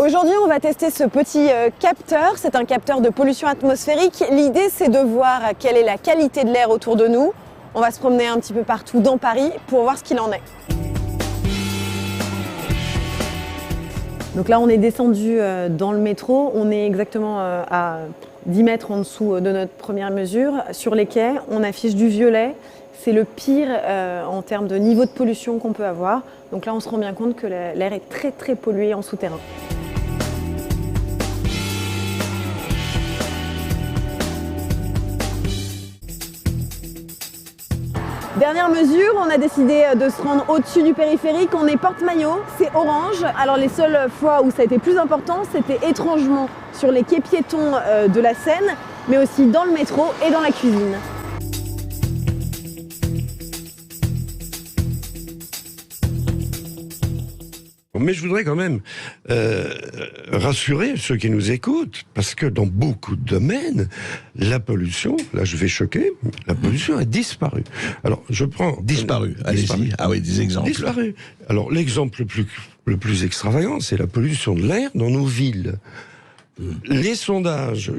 Aujourd'hui, on va tester ce petit capteur. C'est un capteur de pollution atmosphérique. L'idée, c'est de voir quelle est la qualité de l'air autour de nous. On va se promener un petit peu partout dans Paris pour voir ce qu'il en est. Donc là, on est descendu dans le métro. On est exactement à 10 mètres en dessous de notre première mesure. Sur les quais, on affiche du violet. C'est le pire en termes de niveau de pollution qu'on peut avoir. Donc là, on se rend bien compte que l'air est très très pollué en souterrain. Dernière mesure, on a décidé de se rendre au-dessus du périphérique. On est porte-maillot, c'est orange. Alors les seules fois où ça a été plus important, c'était étrangement sur les quais piétons de la Seine, mais aussi dans le métro et dans la cuisine. Mais je voudrais quand même rassurer ceux qui nous écoutent, parce que dans beaucoup de domaines, la pollution, là je vais choquer, la pollution a disparu. Alors je prends... Disparu, allez-y. Ah oui, des exemples. Disparu. Alors l'exemple le plus extravagant, c'est la pollution de l'air dans nos villes. Les sondages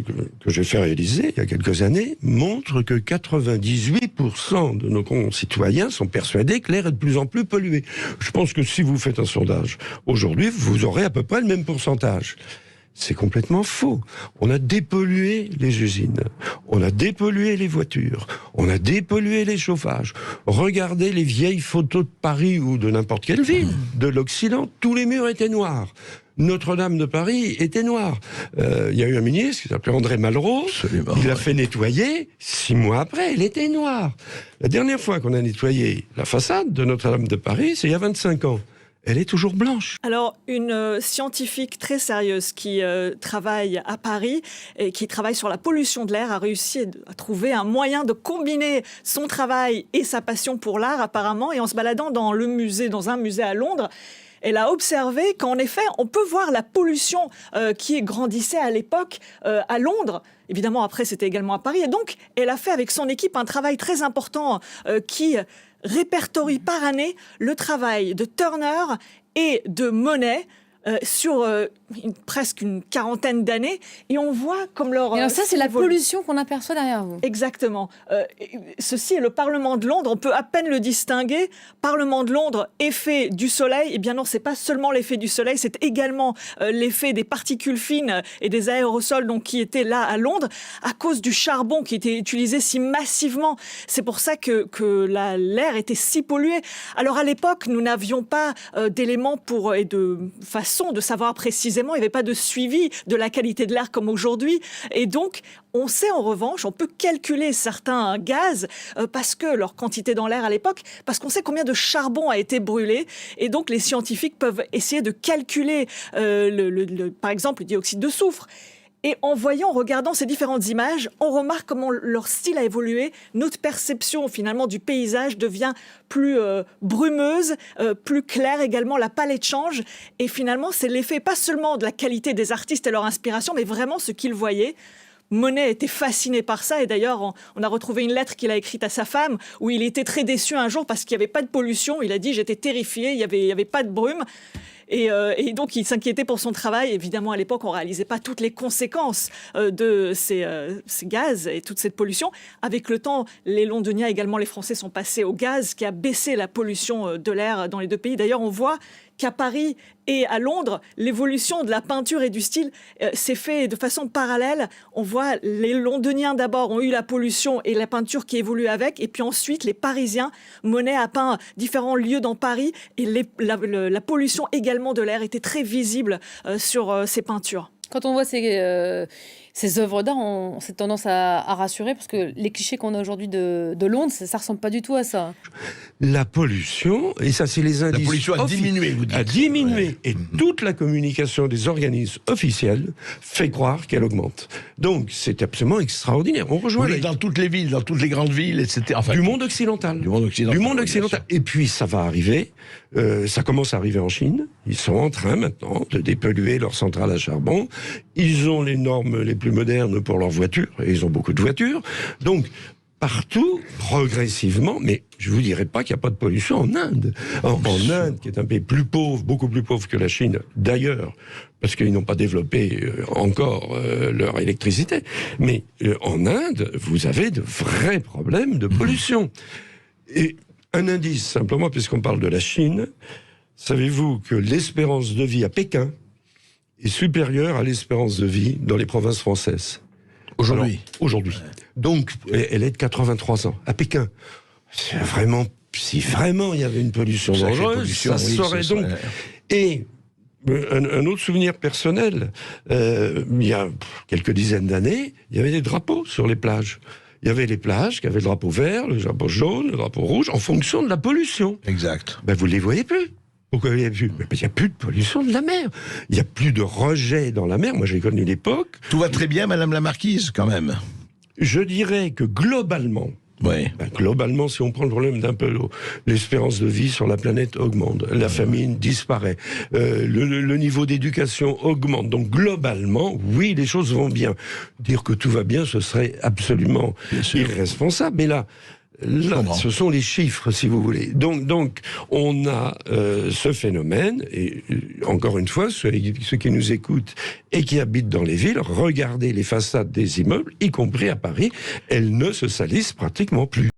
que j'ai fait réaliser il y a quelques années montrent que 98% de nos concitoyens sont persuadés que l'air est de plus en plus pollué. Je pense que si vous faites un sondage aujourd'hui, vous aurez à peu près le même pourcentage. C'est complètement faux. On a dépollué les usines, on a dépollué les voitures, on a dépollué les chauffages. Regardez les vieilles photos de Paris ou de n'importe quelle ville de l'Occident, tous les murs étaient noirs. Notre-Dame de Paris était noire. Il y a eu un ministre qui s'appelait André Malraux. Absolument, il l'a fait nettoyer. 6 mois après, elle était noire. La dernière fois qu'on a nettoyé la façade de Notre-Dame de Paris, c'est il y a 25 ans. Elle est toujours blanche. Alors, une scientifique très sérieuse qui travaille à Paris et qui travaille sur la pollution de l'air a réussi à trouver un moyen de combiner son travail et sa passion pour l'art, apparemment. Et en se baladant dans un musée à Londres, elle a observé qu'en effet, on peut voir la pollution qui grandissait à l'époque à Londres. Évidemment, après, c'était également à Paris. Et donc, elle a fait avec son équipe un travail très important qui répertorie par année le travail de Turner et de Monet sur presque une quarantaine d'années, et on voit comme leur... Et alors ça, c'est la pollution qu'on aperçoit derrière vous. Exactement. Ceci est le Parlement de Londres, on peut à peine le distinguer. Parlement de Londres, effet du soleil. Eh bien non, c'est pas seulement l'effet du soleil, c'est également l'effet des particules fines et des aérosols donc, qui étaient là à Londres, à cause du charbon qui était utilisé si massivement. C'est pour ça que l'air était si pollué. Alors à l'époque, nous n'avions pas d'éléments et de façon de savoir précisément, il n'y avait pas de suivi de la qualité de l'air comme aujourd'hui. Et donc, on sait en revanche, on peut calculer certains gaz parce que leur quantité dans l'air à l'époque, parce qu'on sait combien de charbon a été brûlé. Et donc, les scientifiques peuvent essayer de calculer, par exemple, le dioxyde de soufre. Et en regardant ces différentes images, on remarque comment leur style a évolué. Notre perception, finalement, du paysage devient plus brumeuse, plus claire également. La palette change. Et finalement, c'est l'effet, pas seulement de la qualité des artistes et leur inspiration, mais vraiment ce qu'ils voyaient. Monet était fasciné par ça. Et d'ailleurs, on a retrouvé une lettre qu'il a écrite à sa femme où il était très déçu un jour parce qu'il n'y avait pas de pollution. Il a dit « J'étais terrifié, il y avait pas de brume ». Et donc, il s'inquiétait pour son travail. Évidemment, à l'époque, on ne réalisait pas toutes les conséquences de ces gaz et toute cette pollution. Avec le temps, les Londoniens, également les Français, sont passés au gaz, qui a baissé la pollution de l'air dans les deux pays. D'ailleurs, on voit qu'à Paris et à Londres, l'évolution de la peinture et du style s'est fait de façon parallèle. On voit les Londoniens d'abord ont eu la pollution et la peinture qui évolue avec, et puis ensuite les Parisiens. Monet a peint différents lieux dans Paris et la pollution également de l'air était très visible sur ces peintures. Quand on voit ces œuvres d'art, on a tendance à rassurer parce que les clichés qu'on a aujourd'hui de Londres, ça ressemble pas du tout à ça. La pollution, et ça c'est les indices... La pollution a diminué, vous dites. A diminué, ouais. Et toute la communication des organismes officiels fait croire qu'elle augmente. Donc c'est absolument extraordinaire. On rejoint dans toutes les villes, dans toutes les grandes villes, etc. Enfin, du monde occidental. Du monde occidental. Et puis ça va arriver, ça commence à arriver en Chine. Ils sont en train maintenant de dépolluer leurs centrales à charbon. Ils ont les normes les plus modernes pour leurs voitures, et ils ont beaucoup de voitures. Donc, partout, progressivement, mais je ne vous dirais pas qu'il n'y a pas de pollution en Inde. En Inde, qui est un pays plus pauvre, beaucoup plus pauvre que la Chine, d'ailleurs, parce qu'ils n'ont pas développé encore leur électricité. Mais en Inde, vous avez de vrais problèmes de pollution. Et un indice, simplement, puisqu'on parle de la Chine, savez-vous que l'espérance de vie à Pékin est supérieure à l'espérance de vie dans les provinces françaises? Aujourd'hui. Aujourd'hui. Donc, elle est de 83 ans. À Pékin, si vraiment il y avait une pollution dangereuse, ça serait donc... Et un autre souvenir personnel, il y a quelques dizaines d'années, il y avait des drapeaux sur les plages. Il y avait les plages qui avaient le drapeau vert, le drapeau jaune, le drapeau rouge, en fonction de la pollution. Exact. Ben, vous ne les voyez plus. Pourquoi il n'y a plus? Il n'y a plus de pollution de la mer. Il n'y a plus de rejet dans la mer. Moi, j'ai connu l'époque. Tout va très bien, Madame la Marquise, quand même. Je dirais que globalement, si on prend le problème d'un peu l'eau, l'espérance de vie sur la planète augmente, la famine disparaît, le niveau d'éducation augmente. Donc globalement, oui, les choses vont bien. Dire que tout va bien, ce serait absolument irresponsable. Mais là, ce sont les chiffres, si vous voulez. Donc on a ce phénomène, et encore une fois, ceux qui nous écoutent et qui habitent dans les villes, regardez les façades des immeubles, y compris à Paris, elles ne se salissent pratiquement plus.